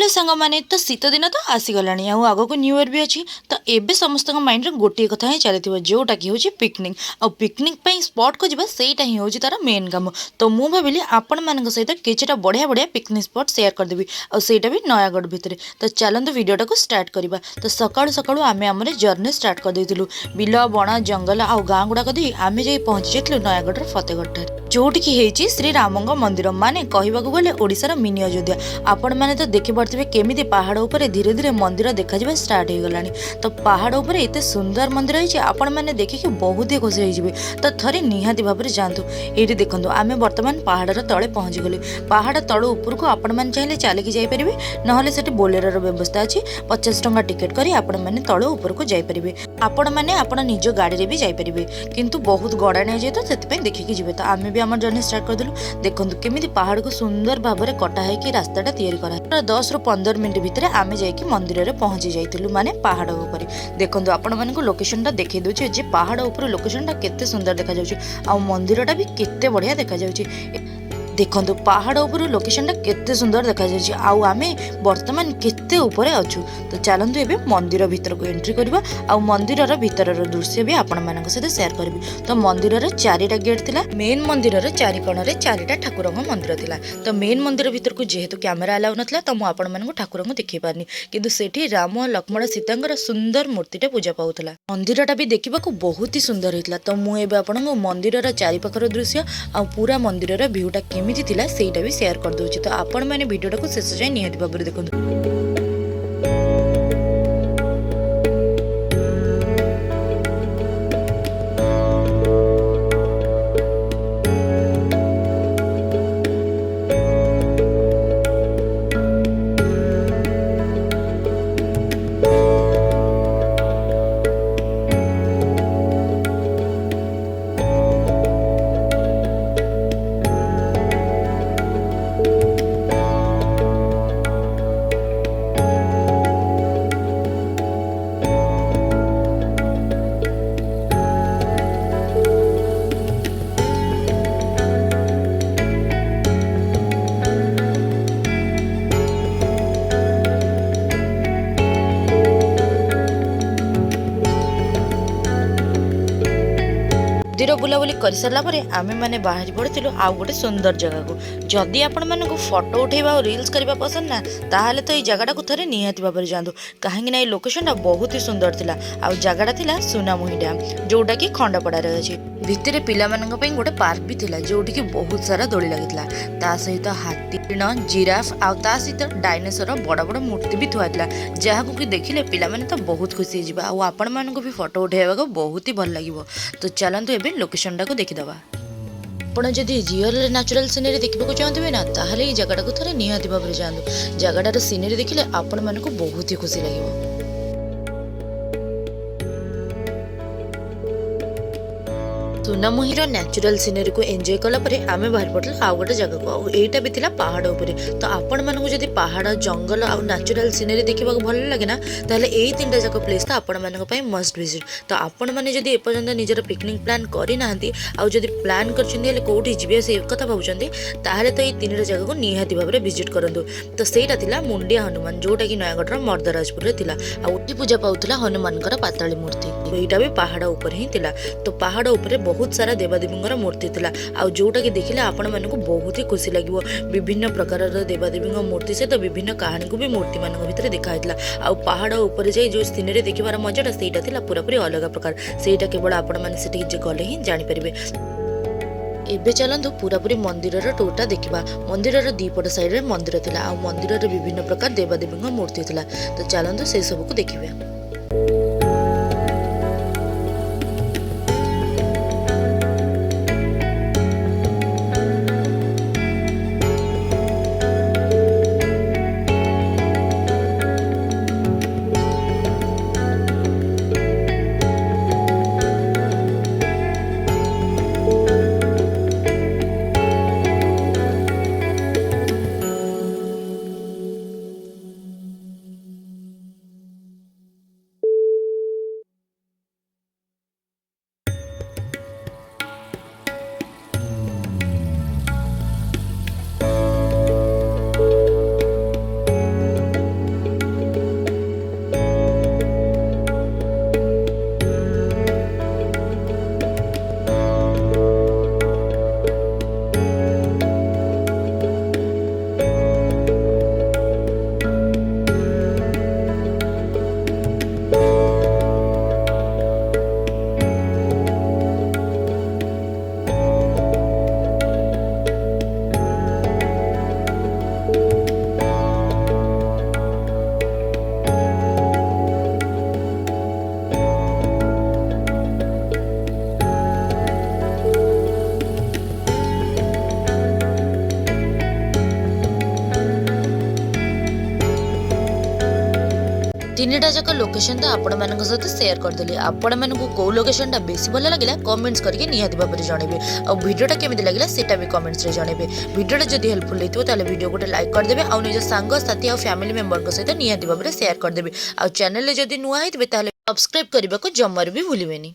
Hello सांग मैंने तो शीत दिन तो आसीगला आग को न्यू इयर भी अच्छी तो एबे समस्त माइंड रे गोटे कथा ही चली जोटा कि हूँ पिकनिक आ पिकनिक स्पॉट को जीवा सेटा ही हूँ तार मेन काम। तो मु भाविली आपण मान सहित किछिटा बढ़िया बढ़िया पिकनिक स्पॉट शेयर करदेवी आईटा भी नयागढ़ भितर। तो चलते वीडियोटा को स्टार्ट करवा। तो सकाळु सकाळु आमे आमर जर्नी स्टार्ट कर देइथिलु बिल बणा जंगल आ गाँ गुड़ाक दे आमे जाई पहुंची जाइथिलु नयागढ़ फतेगढ़ ठारे जोटिकी हेची श्री रामंग मंदिर माने कहबाकू गले ओडिशार मिनी अयोध्या। आपण माने तो देखि पारथिबे केमिति पहाड़ ऊपर धीरे धीरे मंदिर देखा जाबा स्टार्ट हो गलानी। तो पहाड़ ऊपर एते सुंदर मंदिर होइछि आपण माने देखिके बहुत ही खुशी होई जिवे। तो थरे निहाती भाबरे जांतु। एठी देखंतु आमे वर्तमान पहाड़र तळे पहुंची गले। पहाड़ तळ ऊपर को आपण माने चाहिले चालिकी जाई परिबे नहले सेठी बोलेरोर व्यवस्था अछि। 50 टंका टिकट करी आपण माने तळ ऊपर को जाई परिबे। आपण माने आपण निज गाड़ी रे भी जाई परिबे किंतु बहुत गड़ाणिया जेतो सेति पे देखिके जिवे। तो आमे भी हमर जर्नी स्टार्ट कर दिलु। देखंतु केमिति पहाड़ को सुंदर भाबरे कटा है कि रास्ताटा तैयारी करा 10 ରୁ 15 मिनिट भितर आमे जाइकी मंदिर रे पहुंची जाइतिलु माने पहाड़ ऊपर। देखंतु आपण मानकु लोकेशनटा देखै दोछि जे पहाड़ ऊपर लोकेशनटा केते सुंदर देखा जाउछि आ मंदिरटा भी केते बढ़िया देखा जाउछि। देखंतु पहाड़ ऊपर लोकेशनटा केते सुंदर देखा जाउछि आ आमे वर्तमान केते ऊपर अछु। तो चलंतु एबे मंदिर भीतर को एंट्री करबा आ मंदिरर भीतरर दृश्य भी आपण मानक सहित शेयर करबी। तो मंदिरर चारिटा गेट थिला। मेन मंदिरर चारि कोणरे चारिटा ठाकुरंग मंदिर थिला। तो मेन मंदिर भीतर को जेहेतु कैमरा अलाउ नथला तो मु आपण मानक ठाकुरंग देखि पारनी किंतु सेठी राम लक्ष्मण सीतांकर सुंदर मूर्तिटे पूजा पाउथला। मंदिरटा भी देखिबाकू बहुत ही सुंदर हितला। तो मु एबे आपनको मंदिरर चारि पाखर दृश्य आ पूरा मंदिरर व्यूटा केमिति थिला सेटा भी शेयर कर दोछि। तो आपण माने वीडियोटा को शेष जाय निहाती भाबरे देखंतु। मंदिर बुलाबुली कर सारा पर आमे माने बाहरी पड़िलु आउ गोटे सुंदर जगह को। जदि आपण मानकु फोटो उठेबा और रील्स करबा पसंद ना ताहले तो ये जगह को थरे निहाती भाबरे जांदु काहेकि ना ये लोकेशनटा बहुत ही सुंदर थिला। आ जगहटा थिला सुनामुही डैम जोटा कि खंडपड़ा रे अछि। भितरे पिला मानक पई गोटे पार्क भी थिला जोटी कि बहुत सारा दोली लागितला। ता सहित हाथी जिराफ आ ता सहित डायनासोर बड़ बड़ मूर्ति भी थुआइतला जहाकू कि देखिले पिला माने तो बहुत खुशी हो जिबा आ आपण मानकु भी फोटो उठेबा को बहुत ही भल लागिवो। तो चलंतु एबे लोकेशनटा को देखिदबा। आपण जदि रियल नेचुरल सीनरी देखा चाहते ना ताहले ये जगह को थोड़े निहाती भाव जातु। जगह सीनरी देखिले आपण मानकु बहुत ही खुशी लगे। सुनामुहीर नेचुरल सीनरी को एंजॉय कला परे आमे बाहर पड़ल आ गोटे जगह को एटा भी थिला पहाड़ ऊपर। तो आपण मानकु जदि पहाड़ जंगल आ नेचुरल सीनरी देखा भल लगे ना ताहले एई तीनटा जक प्लेस तो आपण मानक पई मस्ट विजिट। तो आपण माने जदि एपर्यंत निजर पिकनिक प्लान करि नाहंती आ जदि प्लान करछन्ती हेले कोठी जिवे से कथा भाबुचंती ताहले तो एई तीनटा जगह को निहाती भाबरे विजिट करंतु। तो सेटा थिला मुंडिया हनुमान जोटा कि नयागढ़ मर्दराजपुर रे थिला आ उठी पूजा पाउथला हनुमानकर पाताली मूर्ति। एटा भी पहाड़ ऊपर ही थिला। तो पहाड़ ऊपर बहुत सारा देवादेवी मूर्ति थिला आ जोटा कि देखिले आपण मानकु बहुत ही खुशी लागिवो। विभिन्न प्रकार देवादेवी मूर्ति सहित विभिन्न कहानी को भी मूर्ति मान भीतर देखाइतला। आ पहाड़ ऊपर जाई जो सीनरी देखिबार मजाटा सेटा थिला पूरापूरी अलग प्रकार। सेटा केवल आपण माने सेठी जे गले ही जानि परिबे। एबे चलंतु पूरापूरी मंदिरर टूरटा देखिबा। मंदिरर दीपट साइड रे मंदिर थिला आ मंदिरर विभिन्न प्रकार देवादेवी मूर्ति थिला। तो चलंतु से सब को देखिबा। तीनटा जाक लोकेशन तो आपण मान सहित सेयार करदेली। आपण मानक कौ लोकेशन बेसी भल लगे कमेंट्स करके निहाती भाव में जनइबे। आ वीडियोटा केमिति लागला सेटा भी कमेंट्स रे जनइबे। वीडियोटा जदि हेल्पफुल होइतो ताले वीडियो गोटे लाइक करदेबे आ निज सांग साथी आ फैमिली मेंबर सहित निहाती भाव में सेयार करदेबे। आ चैनल रे जदि नुआ होइतबे ताले सब्सक्राइब करने को जमार भी भूलिबेनी।